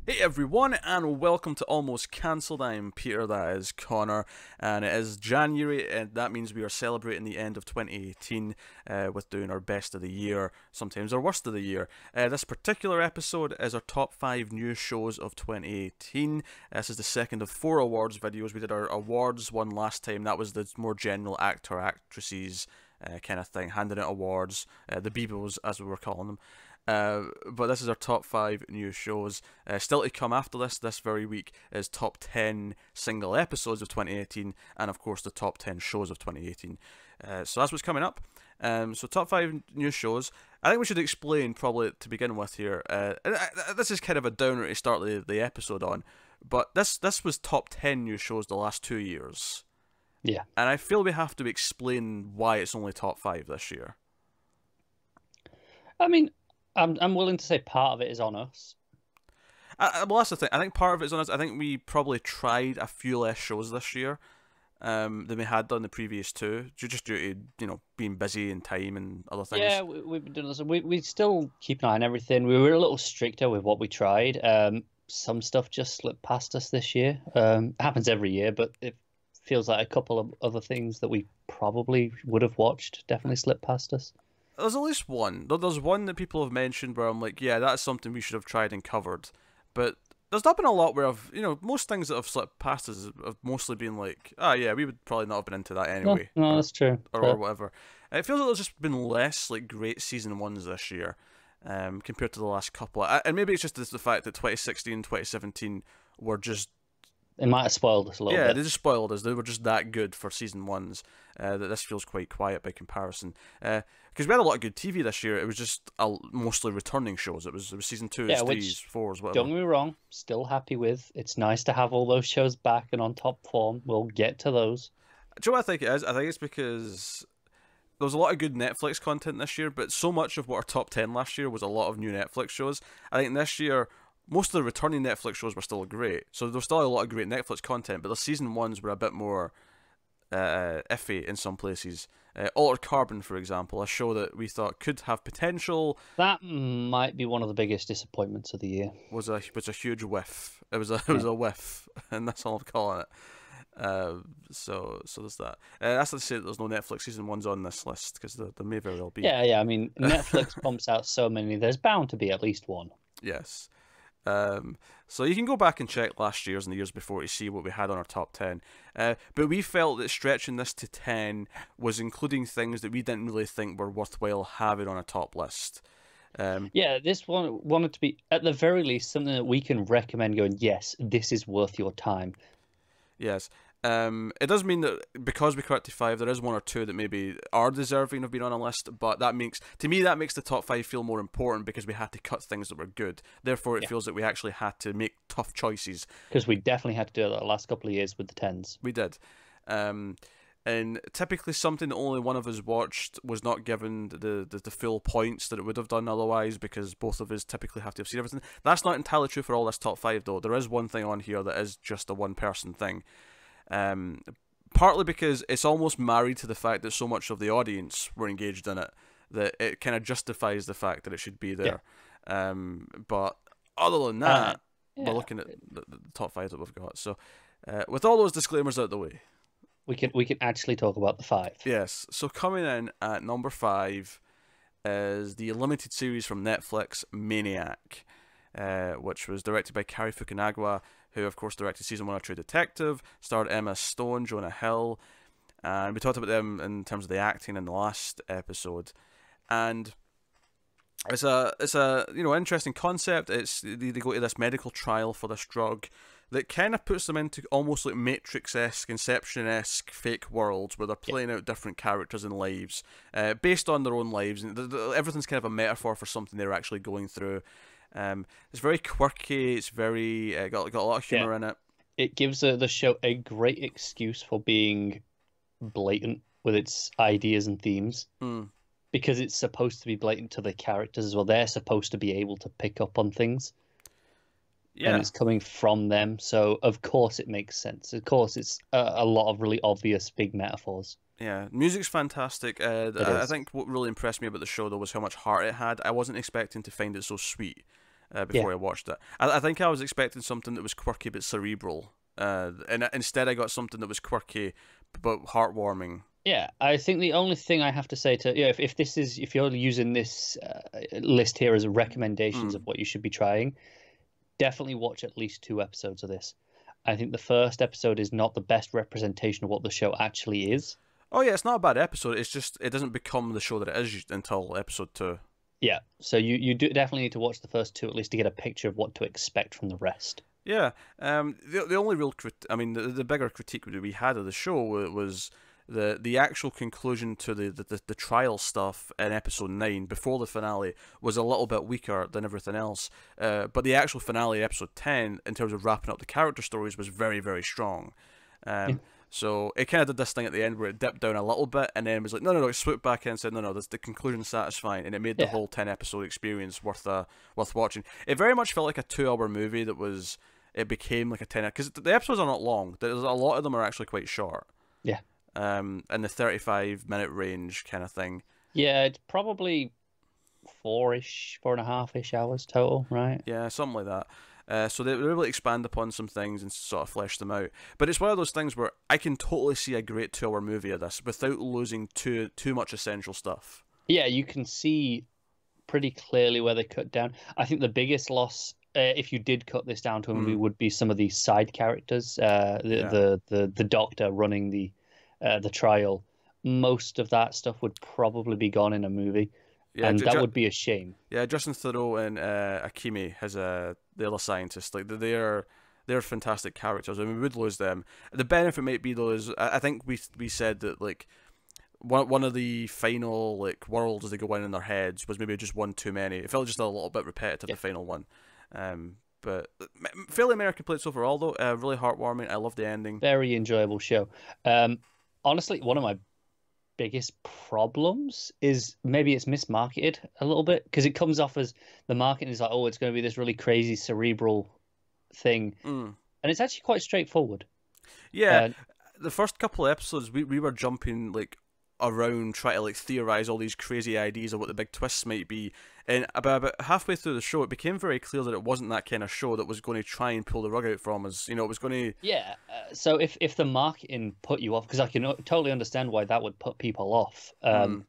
Hey everyone, and welcome to Almost Cancelled. I'm Peter, that is Connor, and it is January, and that means we are celebrating the end of 2018 with doing our best of the year, sometimes our worst of the year. This particular episode is our top 5 new shows of 2018. This is the second of 4 awards videos. We did our awards one last time, that was the more general actor, actresses kind of thing, handing out awards, the Beebos as we were calling them. But this is our top 5 new shows. Still to come after this very week is top 10 single episodes of 2018, and of course the top 10 shows of 2018. So that's what's coming up. So top 5 new shows. I think we should explain probably to begin with here. This is kind of a downer to start the episode on, but this was top 10 new shows the last 2 years. Yeah. And I feel we have to explain why it's only top 5 this year. I mean, I'm willing to say part of it is on us. Well, that's the thing. I think part of it is on us. I think we probably tried a few less shows this year than we had done the previous two, just due to being busy and time and other things. Yeah, we've been doing this. We still keep an eye on everything. We were a little stricter with what we tried. Some stuff just slipped past us this year. It happens every year, but it feels like a couple of other things that we probably would have watched definitely slipped past us. There's at least one. There's one that people have mentioned where I'm like, yeah, that's something we should have tried and covered. But there's not been a lot where most things that have slipped past us have mostly been like, yeah, we would probably not have been into that anyway. No, that's true. Or whatever. It feels like there's just been less like great season ones this year compared to the last couple. And maybe it's just the fact that 2016 and 2017 were just... It might have spoiled us a little bit. Yeah, they just spoiled us. They were just that good for season ones that this feels quite quiet by comparison. Because we had a lot of good TV this year. It was just mostly returning shows. It was season 2s, 3s, 4s, whatever. Don't get me wrong, still happy with. It's nice to have all those shows back and on top form. We'll get to those. Do you know what I think it is? I think it's because there was a lot of good Netflix content this year, but so much of what our top 10 last year was a lot of new Netflix shows. I think this year, most of the returning Netflix shows were still great. So there was still a lot of great Netflix content, but the season ones were a bit more iffy in some places. Altered Carbon, for example, a show that we thought could have potential. That might be one of the biggest disappointments of the year. Was a huge whiff. It was a whiff, and that's all I'm calling it. So there's that. That's not to say that there's no Netflix season ones on this list, because there may very well be. Yeah. I mean, Netflix pumps out so many. There's bound to be at least one. Yes. So you can go back and check last year's and the years before to see what we had on our top 10. But we felt that stretching this to 10 was including things that we didn't really think were worthwhile having on a top list. Yeah, this one wanted to be, at the very least, something that we can recommend going, yes, this is worth your time. Yes. It does mean that because we cut to 5, there is 1 or 2 that maybe are deserving of being on a list, but that makes the top 5 feel more important because we had to cut things that were good. Therefore, it feels that we actually had to make tough choices. Because we definitely had to do that the last couple of years with the 10s. We did. And typically something that only one of us watched was not given the full points that it would have done otherwise, because both of us typically have to have seen everything. That's not entirely true for all this top 5 though. There is one thing on here that is just a one-person thing. Partly because it's almost married to the fact that so much of the audience were engaged in it, that it kind of justifies the fact that it should be there. Yeah. But other than that, we're looking at the top 5 that we've got. So with all those disclaimers out of the way, we can actually talk about the 5. Yes. So coming in at number 5 is the limited series from Netflix, Maniac, which was directed by Cary Fukunaga, who of course directed season 1 of True Detective, starred Emma Stone, Jonah Hill, and we talked about them in terms of the acting in the last episode. And it's a interesting concept. They go to this medical trial for this drug that kind of puts them into almost like Matrix-esque, Inception-esque fake worlds where they're playing out different characters and lives based on their own lives, and everything's kind of a metaphor for something they're actually going through. It's very quirky. It's very got a lot of humor in it. It gives the show a great excuse for being blatant with its ideas and themes, because it's supposed to be blatant to the characters as well. They're supposed to be able to pick up on things, and it's coming from them. So of course it makes sense. Of course it's a lot of really obvious big metaphors. Yeah, music's fantastic. I think what really impressed me about the show though was how much heart it had. I wasn't expecting to find it so sweet. before I watched it. I think I was expecting something that was quirky but cerebral, and instead I got something that was quirky but heartwarming. Yeah, I think the only thing I have to say to if you're using this list here as recommendations of what you should be trying, definitely watch at least 2 episodes of this. I think the first episode is not the best representation of what the show actually is. Oh yeah, it's not a bad episode. It's just it doesn't become the show that it is until episode 2. Yeah, so you do definitely need to watch the first 2 at least to get a picture of what to expect from the rest. Yeah, the only real the bigger critique that we had of the show was the actual conclusion to the trial stuff in episode 9 before the finale was a little bit weaker than everything else. But the actual finale, episode 10, in terms of wrapping up the character stories, was very, very strong. So it kind of did this thing at the end where it dipped down a little bit and then was like, no, it swooped back in and said, no, the conclusion's satisfying, and it made the whole 10-episode experience worth watching. It very much felt like a 2-hour movie that was, it became like a 10, because the episodes are not long. There's a lot of them are actually quite short. Yeah. In the 35-minute range kind of thing. Yeah, it's probably 4.5-ish hours total, right? Yeah, something like that. So they were able to expand upon some things and sort of flesh them out. But it's one of those things where I can totally see a great 2-hour movie of this without losing too much essential stuff. Yeah, you can see pretty clearly where they cut down. I think the biggest loss, if you did cut this down to a movie, would be some of these side characters. The doctor running the trial. Most of that stuff would probably be gone in a movie. Yeah, and that would be a shame. Yeah, Justin Theroux and Akimi as the other scientist, like they're fantastic characters, and we would lose them. The benefit might be though is I think we said that like one of the final like worlds as they go in their heads was maybe just one too many. It felt just a little bit repetitive, the final one. But fairly American plates overall though, really heartwarming. I love the ending. Very enjoyable show. Honestly, one of my biggest problems is maybe it's mismarketed a little bit, because it comes off as the marketing is like, oh, it's going to be this really crazy cerebral thing, and it's actually quite straightforward. Yeah, the first couple of episodes we were jumping like around trying to like theorize all these crazy ideas of what the big twists might be, and about halfway through the show it became very clear that it wasn't that kind of show that was going to try and pull the rug out from us. It was going to so if the marketing put you off, because I can totally understand why that would put people off, don't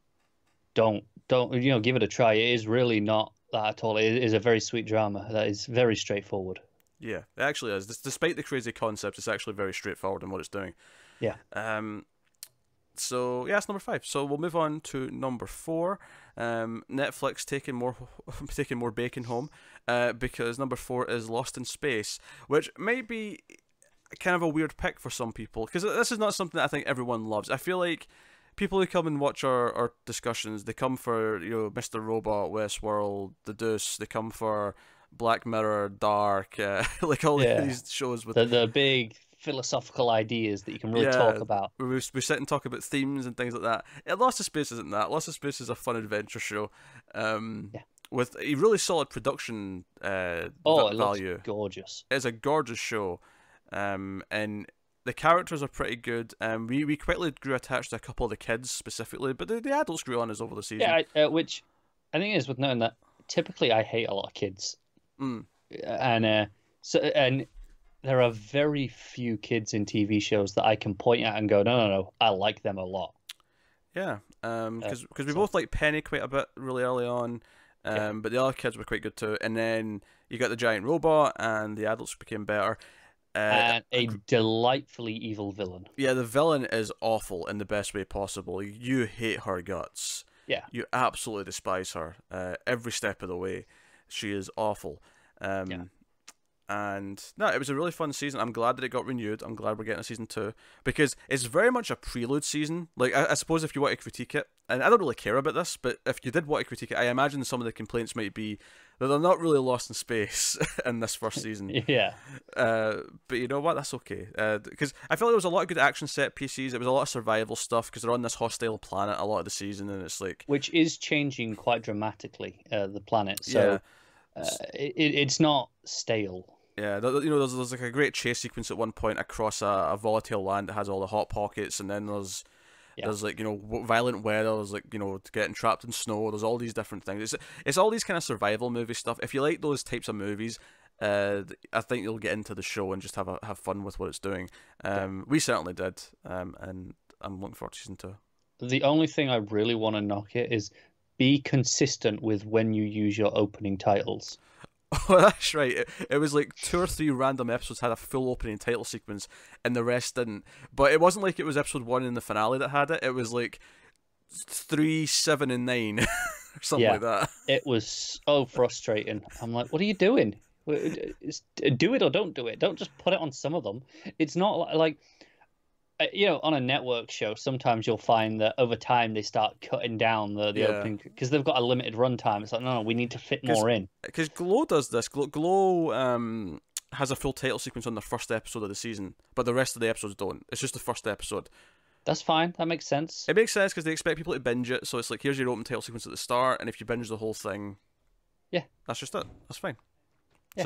give it a try. It is really not that at all. It is a very sweet drama that is very straightforward. Yeah, it actually is. Despite the crazy concept, it's actually very straightforward in what it's doing. Yeah. So yeah, it's number 5. So we'll move on to number 4. Netflix taking more bacon home, because number 4 is Lost in Space, which might be kind of a weird pick for some people, because this is not something that I think everyone loves. I feel like people who come and watch our discussions, they come for Mr. Robot, Westworld, The Deuce. They come for Black Mirror, Dark, like all these shows with the big philosophical ideas that you can really talk about. We sit and talk about themes and things like that. Lost in Space isn't that. Lost in Space is a fun adventure show, with a really solid production value. Looks gorgeous. It's a gorgeous show, and the characters are pretty good. We quickly grew attached to a couple of the kids specifically, but the adults grew on us over the season. Yeah, which I think is worth noting that typically I hate a lot of kids, and there are very few kids in TV shows that I can point at and go, no, I like them a lot. Yeah, because we both like Penny quite a bit really early on, but the other kids were quite good too. And then you got the giant robot, and the adults became better. And a delightfully evil villain. Yeah, the villain is awful in the best way possible. You hate her guts. Yeah. You absolutely despise her every step of the way. She is awful. And no, it was a really fun season. I'm glad that it got renewed. I'm glad we're getting a season 2, because it's very much a prelude season. Like, I suppose if you want to critique it, and I don't really care about this, but if you did want to critique it, I imagine some of the complaints might be that they're not really lost in space in this first season. Yeah. But you know what? That's okay. Because I feel like there was a lot of good action set pieces. It was a lot of survival stuff, because they're on this hostile planet a lot of the season, and it's like... Which is changing quite dramatically, the planet. So it's not stale. Yeah, there's like a great chase sequence at one point across a volatile land that has all the hot pockets, and then there's Yeah. There's like, you know, violent weather. There's like, you know, getting trapped in snow. There's all these different things. It's all these kind of survival movie stuff. If you like those types of movies, I think you'll get into the show and just have fun with what it's doing. We certainly did, and I'm looking forward to season 2. The only thing I really want to knock it is be consistent with when you use your opening titles. Oh, that's right. It was like 2 or 3 random episodes had a full opening title sequence, and the rest didn't. But it wasn't like it was episode 1 in the finale that had it. It was like 3, 7, and 9, or something like that. It was so frustrating. I'm like, what are you doing? Do it or don't do it. Don't just put it on some of them. It's not like you know, on a network show, sometimes you'll find that over time they start cutting down the opening because they've got a limited runtime. It's like, no, we need to fit more in. Because Glow does this. Glow has a full title sequence on the first episode of the season, but the rest of the episodes don't. It's just the first episode. That's fine. That makes sense. It makes sense because they expect people to binge it, so it's like, here's your open title sequence at the start, and if you binge the whole thing, yeah, that's just it. That's fine. Yeah.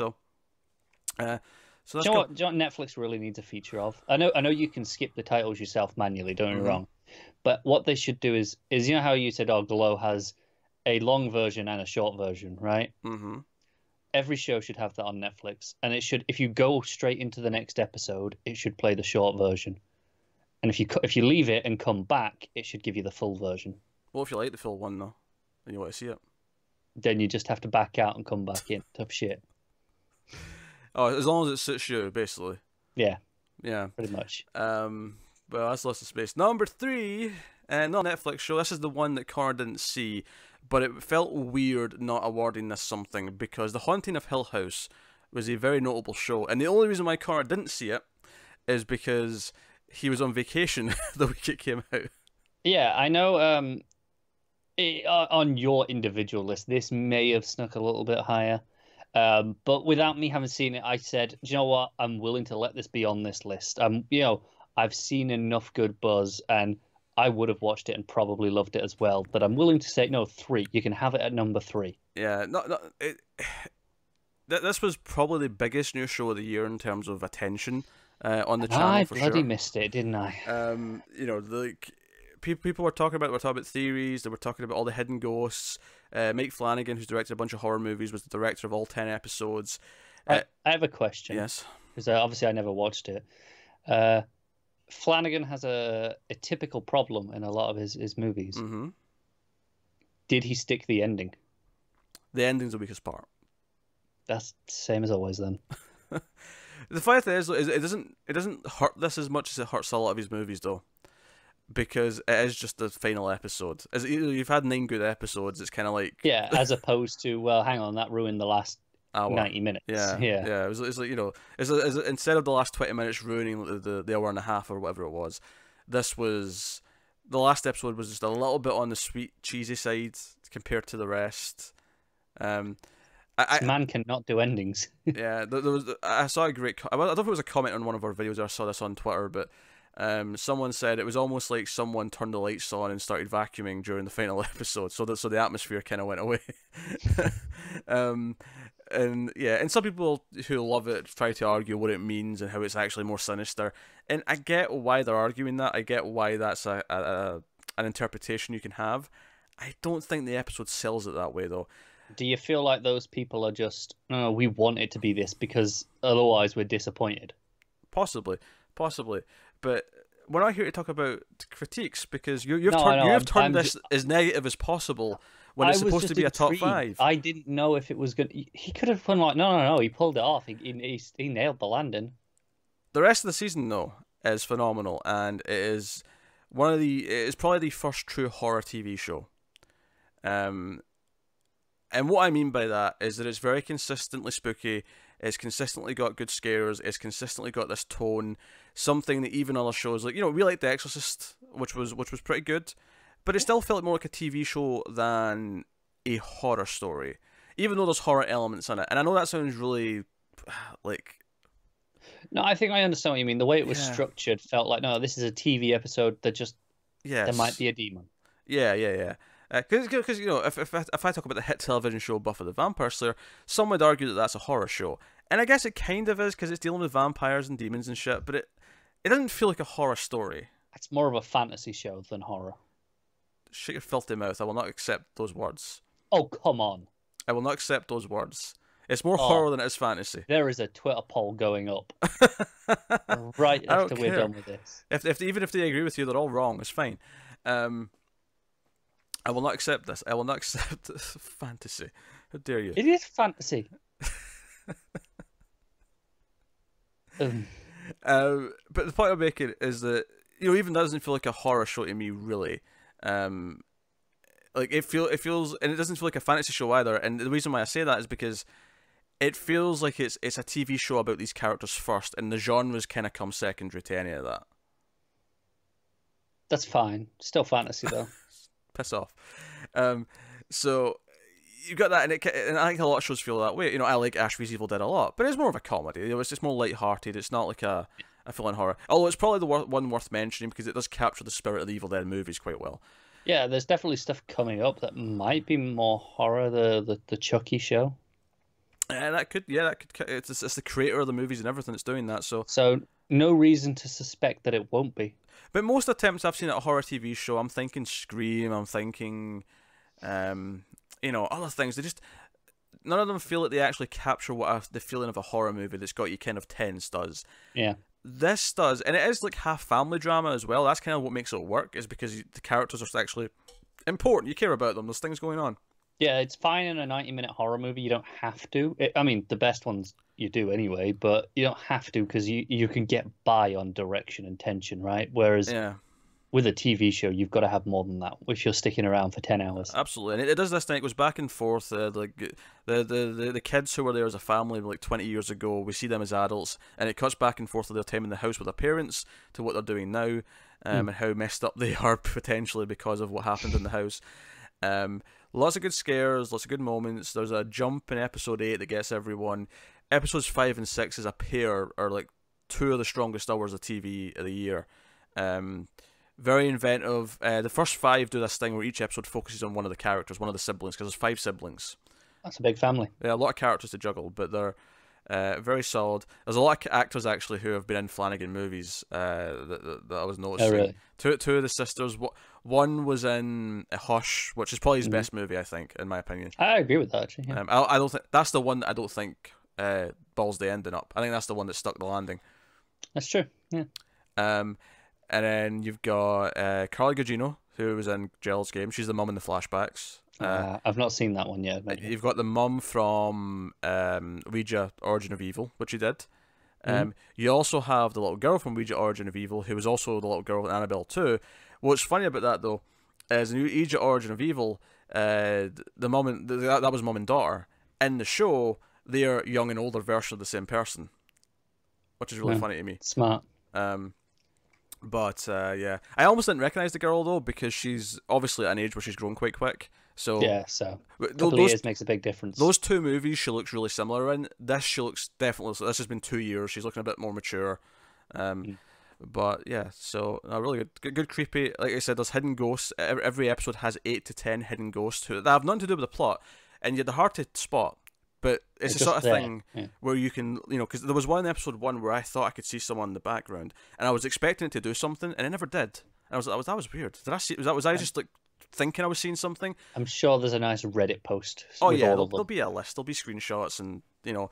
So that's do you know what Netflix really needs a feature of? I know you can skip the titles yourself manually, don't get me wrong. But what they should do is you know how you said, oh, Glow has a long version and a short version, right? Mm-hmm. Every show should have that on Netflix. And it should, if you go straight into the next episode, it should play the short version. And if you leave it and come back, it should give you the full version. Well, if you like the full one, though, and you want to see it, then you just have to back out and come back in. Tough shit. Oh, as long as it suits you, basically. Yeah. Yeah. Pretty much. Well, that's lots of space. Number 3, not a Netflix show. This is the one that Connor didn't see, but it felt weird not awarding this something because The Haunting of Hill House was a very notable show, and the only reason why Connor didn't see it is because he was on vacation the week it came out. Yeah, I know. On your individual list, this may have snuck a little bit higher. But without me having seen it, I said, do you know what? I'm willing to let this be on this list. You know, I've seen enough good buzz, and I would have watched it and probably loved it as well. But I'm willing to say, no, 3. You can have it at number 3. Yeah, this was probably the biggest new show of the year in terms of attention on the channel. For sure. I bloody missed it, didn't I? You know, like people were talking about theories. They were talking about all the hidden ghosts. Mike Flanagan, who's directed a bunch of horror movies, was the director of all 10 episodes. I have a question. Yes. Because obviously I never watched it. Flanagan has a typical problem in a lot of his movies. Mm-hmm. Did he stick the ending? The ending's the weakest part. That's the same as always then. The funny thing is it doesn't hurt this as much as it hurts a lot of his movies, though. Because it is just the final episode. As you've had 9 good episodes, it's kind of like as opposed to, well, hang on, that ruined the last hour. 90 minutes. Yeah. It's like, you know, instead of the last 20 minutes ruining the hour and a half or whatever it was, the last episode was just a little bit on the sweet cheesy side compared to the rest. This man cannot do endings. Yeah, I saw a great. I don't know if it was a comment on one of our videos or I saw this on Twitter, but. Someone said it was almost like someone turned the lights on and started vacuuming during the final episode, so the atmosphere kind of went away. And some people who love it try to argue what it means and how it's actually more sinister. And I get why they're arguing that. I get why that's an interpretation you can have. I don't think the episode sells it that way, though. Do you feel like those people are just, no, we want it to be this because otherwise we're disappointed? Possibly. But we're not here to talk about critiques because you've turned this as negative as possible when it's supposed to be a top 5. I didn't know if it was good. He could have been like, no. He pulled it off. He nailed the landing. The rest of the season, though, is phenomenal, and it is probably the first true horror TV show. And what I mean by that is that it's very consistently spooky. It's consistently got good scares. It's consistently got this tone, something that even other shows like, you know, we like The Exorcist, which was pretty good, but it still felt more like a TV show than a horror story, even though there's horror elements in it. And I know that sounds really like. No, I think I understand what you mean. The way it was structured felt like, no, this is a TV episode that just there might be a demon. Yeah. Because you know, if I talk about the hit television show Buffy the Vampire Slayer, some would argue that that's a horror show, and I guess it kind of is because it's dealing with vampires and demons and shit. But it doesn't feel like a horror story. It's more of a fantasy show than horror. Shut your filthy mouth. I will not accept those words. Oh, come on. I will not accept those words. It's more Oh, horror than it is fantasy. there is a Twitter poll going up right I don't after we're care. done with this. Even if they agree with you, they're all wrong. It's fine. I will not accept this. I will not accept this fantasy. How dare you? It is fantasy. But the point I'm making is that, you know, even that doesn't feel like a horror show to me, really. Like it feels, and it doesn't feel like a fantasy show either. And the reason why I say that is because it feels like it's a TV show about these characters first, and the genres kind of come secondary to any of that. That's fine. Still fantasy though. Piss off. So you got that, and I think a lot of shows feel that way. You know, I like Ash vs Evil Dead a lot, but it's more of a comedy. You know, it's just more light-hearted. It's not like a full-on horror. Although it's probably the one worth mentioning because it does capture the spirit of the Evil Dead movies quite well. Yeah, there's definitely stuff coming up that might be more horror. The Chucky show. That could. It's the creator of the movies and everything that's doing that. So no reason to suspect that it won't be. But most attempts I've seen at a horror TV show, I'm thinking Scream. I'm thinking, you know, other things. None of them feel like they actually capture the feeling of a horror movie that's got you kind of tense does. Yeah. This does, and it is like half family drama as well. That's kind of what makes it work, is because the characters are actually important. You care about them. There's things going on. Yeah, it's fine in a 90-minute horror movie. You don't have to. I mean, the best ones you do anyway, but you don't have to because you can get by on direction and tension, right? Whereas with a TV show, you've got to have more than that if you're sticking around for 10 hours. Absolutely, and it does this thing. It goes back and forth. Like the kids who were there as a family like 20 years ago, we see them as adults, and it cuts back and forth to their time in the house with their parents to what they're doing now, and how messed up they are potentially because of what happened in the house. Lots of good scares, lots of good moments. There's a jump in episode 8 that gets everyone. Episodes 5 and 6 as a pair are like two of the strongest hours of TV of the year. Very inventive. The first 5 do this thing where each episode focuses on one of the characters, one of the siblings, because there's 5 siblings. That's a big family. Yeah, a lot of characters to juggle, but they're very solid. There's a lot of actors actually who have been in Flanagan movies that I was noticing. Oh, really? Two of the sisters. One was in Hush, which is probably his best movie, I think, in my opinion. I agree with that, actually. Yeah. I don't think that's the one that I don't think balls the ending up. I think that's the one that stuck the landing. That's true. Yeah. And then you've got Carly Gugino, who was in Gerald's Game. She's the mum in the flashbacks. I've not seen that one yet. Maybe. You've got the mum from Ouija Origin of Evil, which you did. You also have the little girl from Ouija Origin of Evil, who was also the little girl in Annabelle 2. What's funny about that, though, is in Ouija Origin of Evil, that was mum and daughter. In the show, they're young and older version of the same person, which is really funny to me. Smart. But yeah, I almost didn't recognize the girl though because she's obviously at an age where she's grown quite quick. So yeah, so a couple of years makes a big difference. Those two movies, she looks really similar in. This, she looks definitely. This has been 2 years. She's looking a bit more mature. But yeah, so really good, creepy. Like I said, there's hidden ghosts. Every episode has 8 to 10 hidden ghosts that have nothing to do with the plot, and yet they're hard to spot. But it's the sort of thing where you can, you know, because there was one episode 1 where I thought I could see someone in the background, and I was expecting it to do something, and it never did. And that was weird. Did I see? Was I just like thinking I was seeing something? I'm sure there's a nice Reddit post. Oh yeah, there'll be a list. There'll be screenshots, and you know,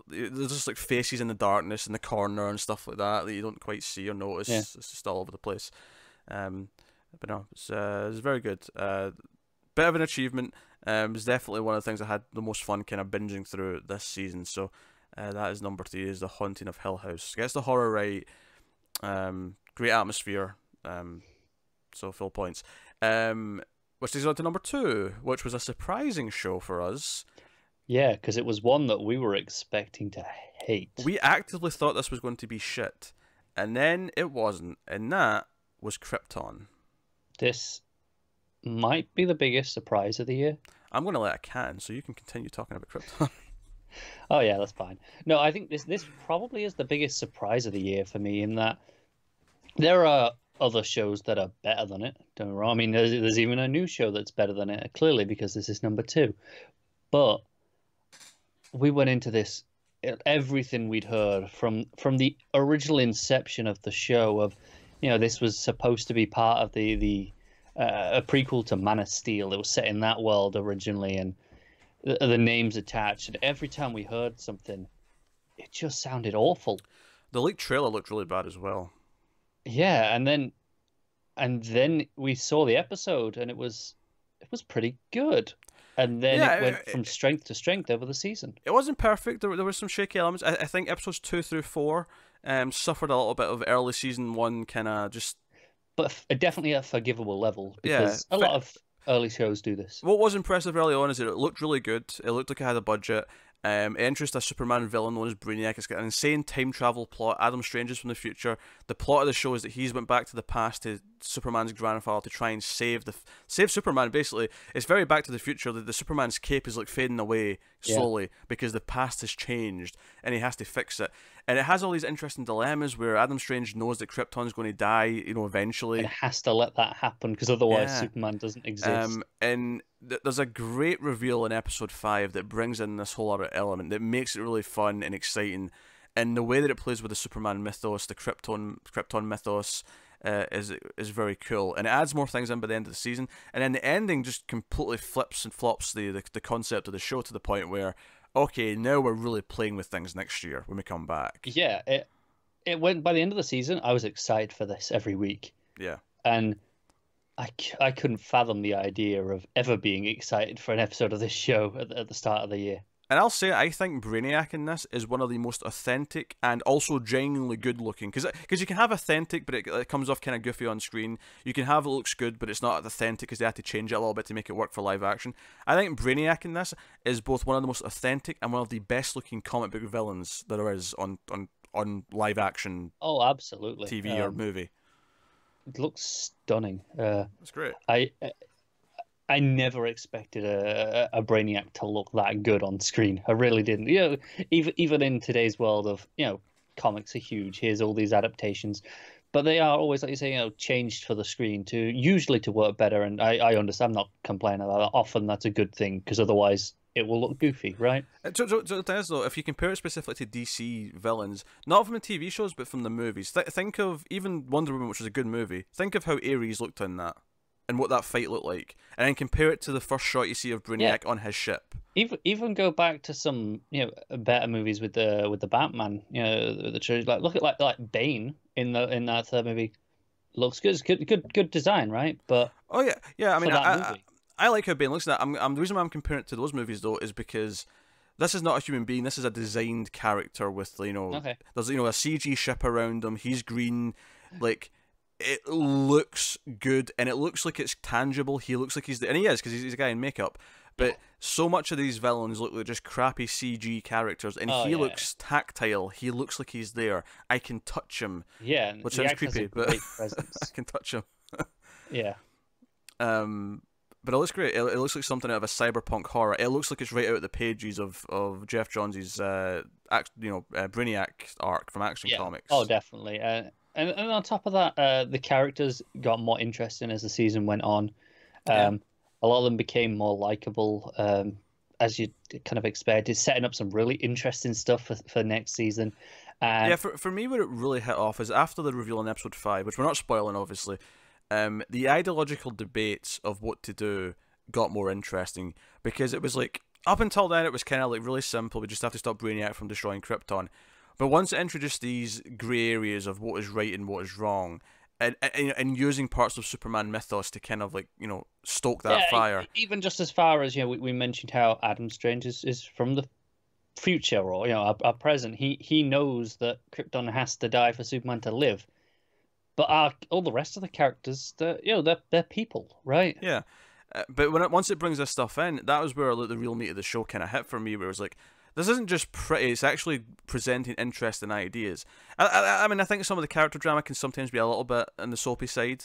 there's just like faces in the darkness in the corner and stuff like that you don't quite see or notice. Yeah. It's just all over the place. But no, it's very good. Bit of an achievement. It's definitely one of the things I had the most fun kind of binging through this season. So that is number 3, is The Haunting of Hill House. Gets the horror right. Great atmosphere. So full points. Which is on to number 2, which was a surprising show for us. Yeah, because it was one that we were expecting to hate. We actively thought this was going to be shit, and then it wasn't, and that was Krypton. This might be the biggest surprise of the year. I'm going to let it can, so you can continue talking about Krypton. Oh yeah, that's fine. No, I think this probably is the biggest surprise of the year for me, in that there are other shows that are better than it. Don't get me wrong. I mean, there's even a new show that's better than it, clearly, because this is number 2. But we went into this, everything we'd heard from the original inception of the show, of this was supposed to be part of the a prequel to Man of Steel. It was set in that world originally, and the names attached. And every time we heard something, it just sounded awful. The leaked trailer looked really bad as well. Yeah, and then we saw the episode, and it was pretty good. And then it went from strength to strength over the season. It wasn't perfect. There were some shaky elements. I think episodes 2 through 4 suffered a little bit of early season 1 kind of just... But definitely a forgivable level, because a lot of early shows do this. What was impressive early on is that it looked really good. It looked like it had a budget. It introduced a Superman villain known as Brainiac. It's got an insane time travel plot. Adam Strange is from the future. The plot of the show is that he's went back to the past to Superman's grandfather to try and save Superman. Basically, it's very Back to the Future. The Superman's cape is like fading away slowly because the past has changed and he has to fix it. And it has all these interesting dilemmas where Adam Strange knows that Krypton's going to die, eventually. It has to let that happen because otherwise Superman doesn't exist. And there's a great reveal in episode 5 that brings in this whole other element that makes it really fun and exciting. And the way that it plays with the Superman mythos, the Krypton mythos, is very cool. And it adds more things in by the end of the season. And then the ending just completely flips and flops the concept of the show to the point where, okay, now we're really playing with things next year when we come back. Yeah, it went by the end of the season. I was excited for this every week. Yeah. And I couldn't fathom the idea of ever being excited for an episode of this show at the start of the year. And I'll say, I think Brainiac in this is one of the most authentic and also genuinely good looking. Because you can have authentic, but it comes off kind of goofy on screen. You can have it looks good, but it's not authentic because they had to change it a little bit to make it work for live action. I think Brainiac in this is both one of the most authentic and one of the best looking comic book villains there is on live action. Oh, absolutely. TV or movie. It looks stunning. That's great. I never expected a Brainiac to look that good on screen. I really didn't. Even in today's world of comics are huge. Here's all these adaptations, but they are always, like you say, changed for the screen usually to work better. And I understand. I'm not complaining about that. Often that's a good thing because otherwise it will look goofy, right? So the thing is, though, if you compare it specifically to DC villains, not from the TV shows but from the movies, think of even Wonder Woman, which was a good movie. Think of how Ares looked in that. And what that fight looked like, and then compare it to the first shot you see of Brainiac on his ship. Even go back to some better movies with the Batman. The trilogy. Like look at like Bane in that third movie. Looks good. It's good design, right? But oh yeah. I mean, I like how Bane looks at that. The reason why I'm comparing it to those movies though is because this is not a human being. This is a designed character with there's a CG ship around him. He's green, like. It looks good, and it looks like it's tangible. He looks like and he is, because he's a guy in makeup. But so much of these villains look like just crappy CG characters, and he looks tactile. He looks like he's there. I can touch him. Yeah, which sounds creepy, but I can touch him. Yeah. But it looks great. It looks like something out of a cyberpunk horror. It looks like it's right out of the pages of Jeff Johns' Brainiac arc from Action Comics. Oh, definitely. And on top of that, the characters got more interesting as the season went on. A lot of them became more likable, as you kind of expected, setting up some really interesting stuff for next season. For me, where it really hit off is after the reveal in episode 5, which we're not spoiling, obviously. The ideological debates of what to do got more interesting, because it was like, up until then, it was kind of like really simple. We just have to stop Brainiac from destroying Krypton. But once it introduced these grey areas of what is right and what is wrong, and using parts of Superman mythos to kind of stoke that fire. Even just as far as we mentioned how Adam Strange is from the future or our present. He knows that Krypton has to die for Superman to live. But all the rest of the characters, they're people, right? Yeah, but once it brings this stuff in, that was where the real meat of the show kind of hit for me. Where it was like, this isn't just pretty, it's actually presenting interesting ideas. I mean, I think some of the character drama can sometimes be a little bit on the soapy side.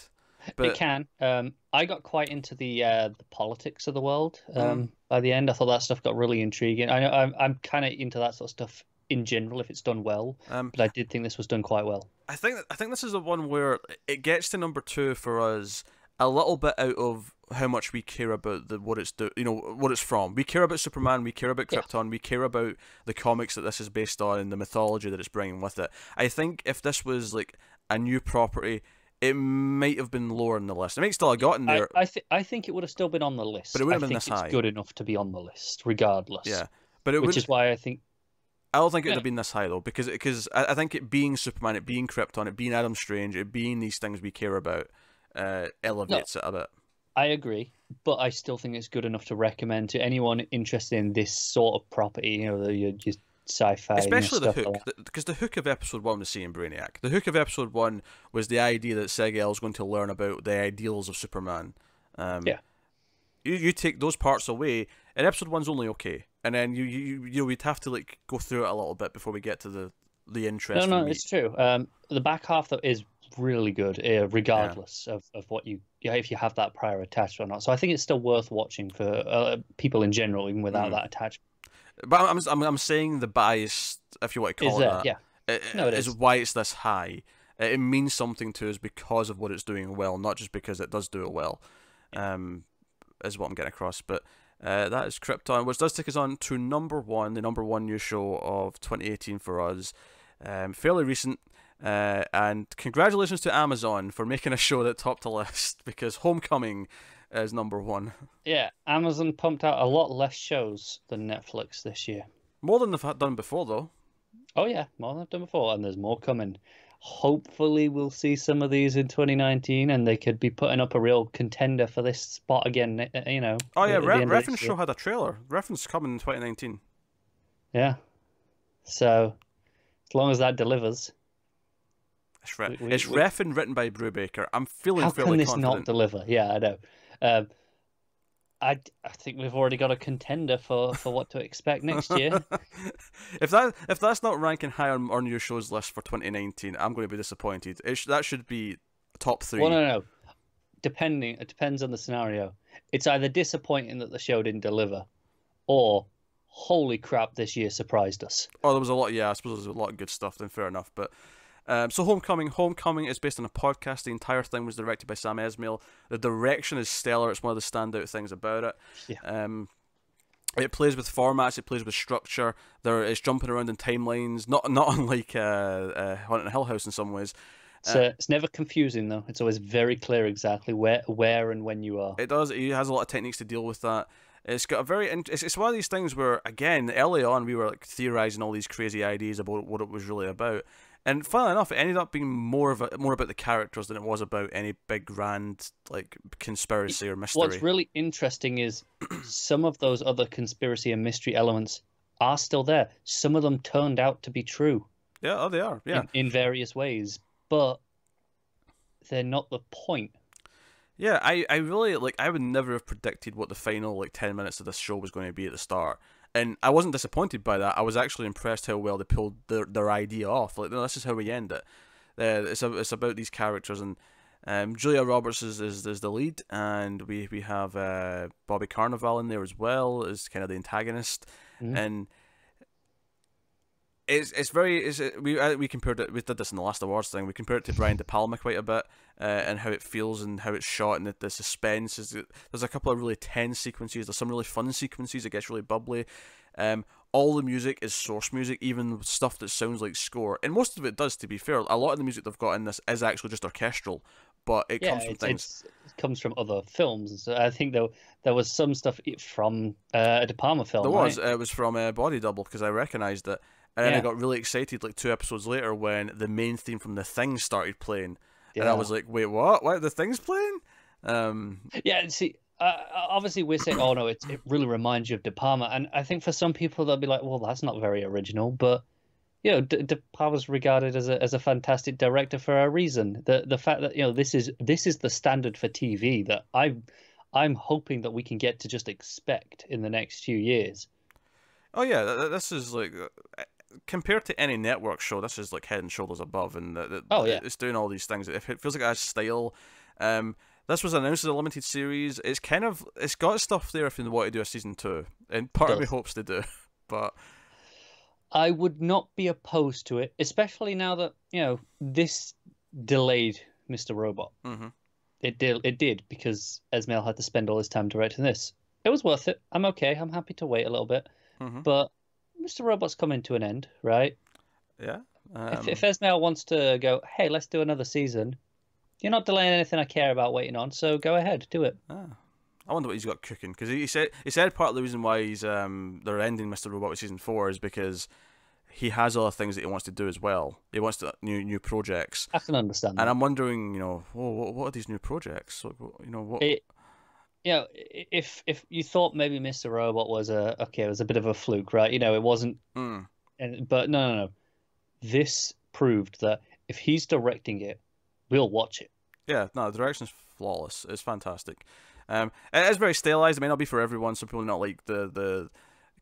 But... It can. I got quite into the politics of the world. By the end, I thought that stuff got really intriguing. I know I'm kind of into that sort of stuff in general if it's done well, but I did think this was done quite well. I think this is the one where it gets to number 2 for us a little bit out of how much we care about what it's what it's from. We care about Superman, we care about Krypton, we care about the comics that this is based on and the mythology that it's bringing with it. I think if this was like a new property, it might have been lower on the list. It might still have gotten there. I think it would have still been on the list. But it wouldn't have been I this think high. it's good enough to be on the list, regardless. Yeah, but which is why I think. I don't think it would have been this high though, because I think it being Superman, it being Krypton, it being Adam Strange, it being these things we care about, elevates it a bit. I agree, but I still think it's good enough to recommend to anyone interested in this sort of property. You know, your sci-fi, especially the hook, like because the hook of episode 1 was seeing Brainiac. The hook of episode 1 was the idea that Seg-El is going to learn about the ideals of Superman. Yeah. You take those parts away, and episode 1's only okay, and then we'd have to like go through it a little bit before we get to the interesting. No, it's true. The back half though is really good, regardless of what if you have that prior attached or not. So I think it's still worth watching for people in general, even without that attachment. But I'm saying the bias, if you want to call it that, yeah, is why it's this high. It means something to us because of what it's doing well, not just because it does do it well. Is what I'm getting across. But that is Krypton, which does take us on to number 1, the number 1 new show of 2018 for us. Fairly recent. And congratulations to Amazon for making a show that topped the list, because Homecoming is number 1. Yeah, Amazon pumped out a lot less shows than Netflix this year. More than they've done before, though. Oh yeah, more than they've done before, and there's more coming. Hopefully we'll see some of these in 2019, and they could be putting up a real contender for this spot again, you know. Oh yeah, Refn's show had a trailer. Refn's coming in 2019. Yeah. So, as long as that delivers... It's Refn written by Brubaker. I'm feeling How fairly can this confident. not deliver? Yeah, I know. I think we've already got a contender for what to expect next year. If that's not ranking high on our new shows list for 2019, I'm going to be disappointed. That should be top 3. Well, no. It depends on the scenario. It's either disappointing that the show didn't deliver, or holy crap, this year surprised us. Oh, there was a lot. Yeah, I suppose there's a lot of good stuff. Then fair enough, but. So Homecoming is based on a podcast. The entire thing was directed by Sam Esmail. The direction is stellar. It's one of the standout things about it. Yeah. It plays with formats. It plays with structure. It's jumping around in timelines, not unlike Haunted Hill House in some ways. It's never confusing though. It's always very clear exactly where and when you are. It does. It has a lot of techniques to deal with that. It's got a very. It's one of these things where, again, early on we were like theorizing all these crazy ideas about what it was really about. And funnily enough, it ended up being more about the characters than it was about any big grand like conspiracy or mystery. What's really interesting is some of those other conspiracy and mystery elements are still there. Some of them turned out to be true. Yeah, they are. Yeah, in various ways, but they're not the point. Yeah, I really like. I would never have predicted what the final 10 minutes of this show was going to be at the start. And I wasn't disappointed by that. I was actually impressed how well they pulled their idea off. Like, no, this is how we end it. It's about these characters, and Julia Roberts is the lead, and we have Bobby Carnival in there as well as kind of the antagonist, and we compared it. We did this in the last awards thing. We compared it to Brian De Palma quite a bit, and how it feels and how it's shot, and the suspense is. There's a couple of really tense sequences. There's some really fun sequences. It gets really bubbly. All the music is source music, even stuff that sounds like score, and most of it does. To be fair, a lot of the music they've got in this is actually just orchestral, but it comes from things. It comes from other films. So I think there was some stuff from a De Palma film. There was. Right? It was from Body Double, because I recognised it. And then I got really excited 2 episodes later when the main theme from The Thing started playing. Yeah. And I was like, wait, what? What? The Thing's playing? Yeah, see, obviously we're saying, oh no, it really reminds you of De Palma. And I think for some people they'll be like, well, that's not very original. But, you know, De Palma's regarded as a fantastic director for a reason. The fact that, you know, this is the standard for TV that I'm hoping that we can get to just expect in the next few years. Oh yeah, this is like... compared to any network show, this is like head and shoulders above, and it's doing all these things. It feels like it has style. This was announced as a limited series. It's got stuff there if they want to do a season 2, and part of me hopes they do. But I would not be opposed to it, especially now that, you know, this delayed Mr. Robot. Mm-hmm. It did because Esmail had to spend all his time directing this. It was worth it. I'm okay. I'm happy to wait a little bit, but Mr. Robot's coming to an end, right? Yeah. If Esmail wants to go, hey, let's do another season, You're not delaying anything I care about waiting on, so go ahead, do it. Ah. I wonder what he's got cooking, because he said part of the reason why they're ending Mr. Robot with season 4 is because he has other things that he wants to do as well. He wants to new projects, I can understand and that. I'm wondering, what are these new projects? What? If you thought maybe Mr. Robot was it was a bit of a fluke, right? It wasn't. Mm, But no. This proved that if he's directing it, we'll watch it. yeah, no, the direction's flawless. It's fantastic. It is very stylized. It may not be for everyone. Some people not like the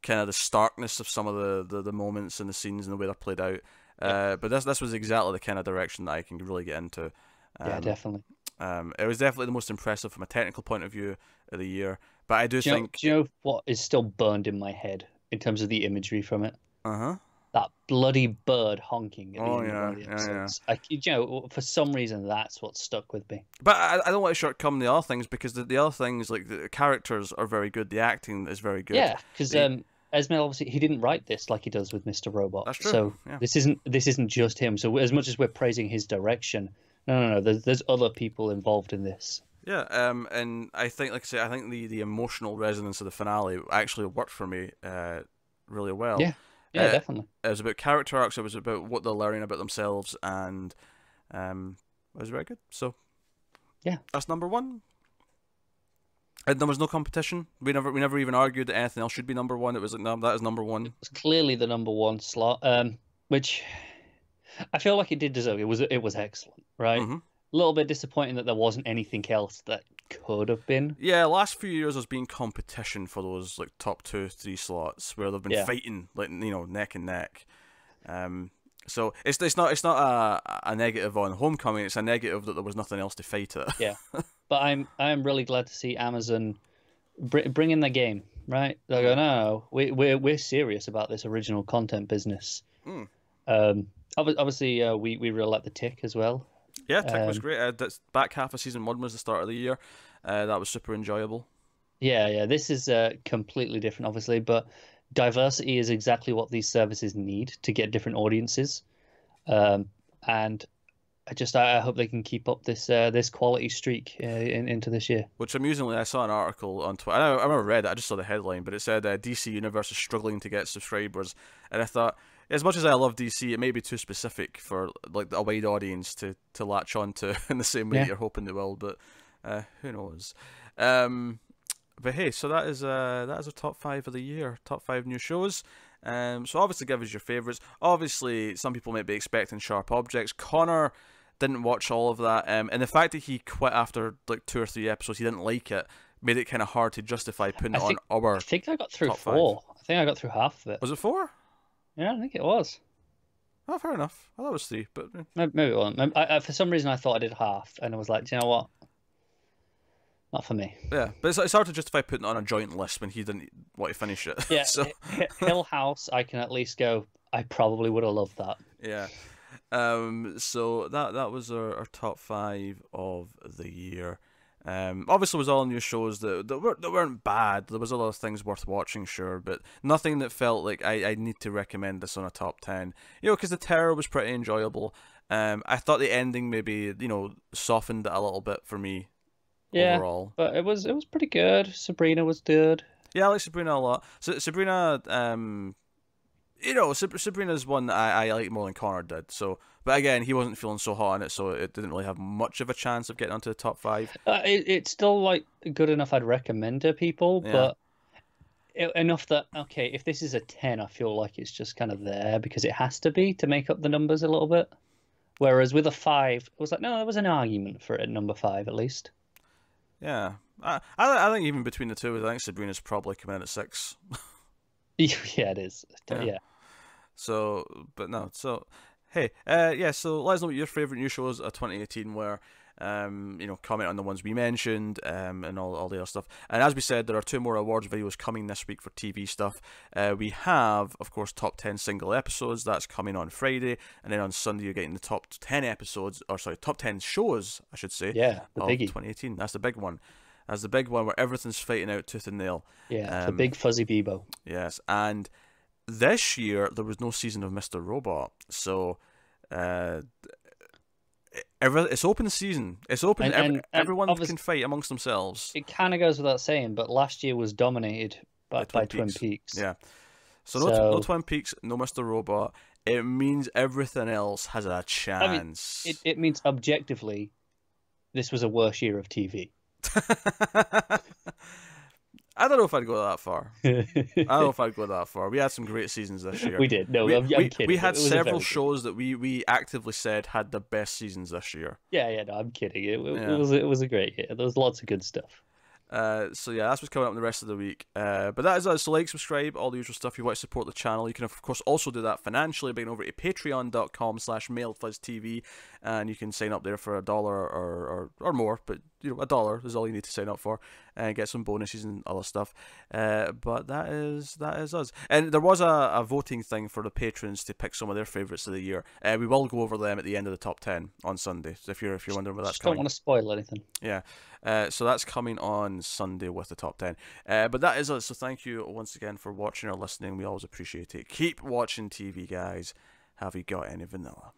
kind of the starkness of some of the moments and the scenes and the way they're played out. But this was exactly the kind of direction that I can really get into. Yeah, definitely. It was definitely the most impressive from a technical point of view of the year. But I do think. Do you know what is still burned in my head in terms of the imagery from it? Uh-huh. That bloody bird honking at the end of one of the Yeah. episodes. For some reason, that's what stuck with me. But I don't want to shortcome the other things, because the other things, like the characters are very good, the acting is very good. Yeah, because Esmail, obviously he didn't write this like he does with Mr. Robot. That's true. So yeah. this isn't just him. So as much as we're praising his direction, no. There's other people involved in this. Yeah, and I think, like I say, I think the emotional resonance of the finale actually worked for me really well. Yeah, definitely. It was about character arcs. It was about what they're learning about themselves, and it was very good. So yeah, that's number one. And there was no competition. We never even argued that anything else should be number one. It was like, no, that is number one. It was clearly the number one slot, which I feel like it did deserve. It was excellent, right? Mm-hmm. A little bit disappointing that there wasn't anything else that could have been. Yeah, last few years there's been competition for those like top 2-3 slots where they've been fighting like neck and neck. So it's not a negative on Homecoming. It's a negative that there was nothing else to fight it. Yeah, but I'm really glad to see Amazon bring in the game. Right? They go, no, we're serious about this original content business. Obviously, we really like the Tick as well. Yeah, Tick was great. That's back half of season 1 was the start of the year. That was super enjoyable. Yeah. This is completely different, obviously, but diversity is exactly what these services need to get different audiences. And I hope they can keep up this quality streak into this year. Which, amusingly, I saw an article on Twitter. I never read it. I just saw the headline, but it said DC Universe is struggling to get subscribers, and I thought, as much as I love DC, it may be too specific for like a wide audience to latch on to in the same way that you're hoping they will. But who knows? But hey, so that is our top 5 of the year, top 5 new shows. So obviously give us your favourites. Obviously, some people might be expecting Sharp Objects. Connor didn't watch all of that, and the fact that he quit after like 2 or 3 episodes, he didn't like it, made it kind of hard to justify putting it on our. I think I got through 4. I think I got through half of it. Was it 4? Yeah, I think it was. Oh, fair enough. I thought it was 3, but maybe it wasn't. For some reason, I thought I did half, and I was like, do you know what? Not for me. Yeah, but it's hard to justify putting it on a joint list when he didn't want to finish it. Yeah, so. Hill House, I can at least go, I probably would have loved that. Yeah. So that was our top 5 of the year. Obviously, it was all new shows that weren't bad. There was other things worth watching, sure, but nothing that felt like I need to recommend this on a top 10. Because the Terror was pretty enjoyable. I thought the ending maybe softened it a little bit for me. Yeah, overall. But it was pretty good. Sabrina was good. Yeah, I like Sabrina a lot. So Sabrina, Sabrina's one that I like more than Connor did. So, but again, he wasn't feeling so hot on it, so it didn't really have much of a chance of getting onto the top 5. It's still like good enough. I'd recommend to people, but enough that if this is a 10, I feel like it's just kind of there because it has to be to make up the numbers a little bit. Whereas with a 5, it was like there was an argument for it at number 5 at least. Yeah, I think even between the two, I think Sabrina's probably coming in at 6. Yeah, it is. Yeah. So, but no. So, hey, So let us know what your favorite new shows of 2018 were. Comment on the ones we mentioned, and all the other stuff. And as we said, there are 2 more awards videos coming this week for TV stuff. We have, of course, top 10 single episodes. That's coming on Friday, and then on Sunday you're getting the top 10 episodes, or sorry, top 10 shows, I should say. Yeah, the of biggie. 2018. That's the big one. That's the big one where everything's fighting out tooth and nail. Yeah, the big fuzzy Bebo. Yes, and this year there was no season of Mr. Robot, so. It's open season. It's open. And everyone can fight amongst themselves. It kind of goes without saying, but last year was dominated by Twin Peaks. Yeah. So no Twin Peaks, no Mr. Robot. It means everything else has a chance. I mean, it means objectively, this was a worse year of TV. I don't know if I'd go that far. I don't know if I'd go that far. We had some great seasons this year. We did. No, I'm kidding. We had several shows that we actively said had the best seasons this year. Yeah, no, I'm kidding. It was a great year. There was lots of good stuff. So yeah, that's what's coming up in the rest of the week. But that is us. So like, subscribe, all the usual stuff. If you want to support the channel, you can of course also do that financially by going over to patreon.com/MailedFuzzTV, and you can sign up there for $1 or more. But $1 is all you need to sign up for, and get some bonuses and other stuff. But that is us. And there was a voting thing for the patrons to pick some of their favourites of the year. We will go over them at the end of the top 10 on Sunday. So if you're wondering where that's coming, don't want to spoil anything. Yeah. So that's coming on Sunday with the top 10. But that is us. So thank you once again for watching or listening. We always appreciate it. Keep watching TV, guys. Have you got any vanilla?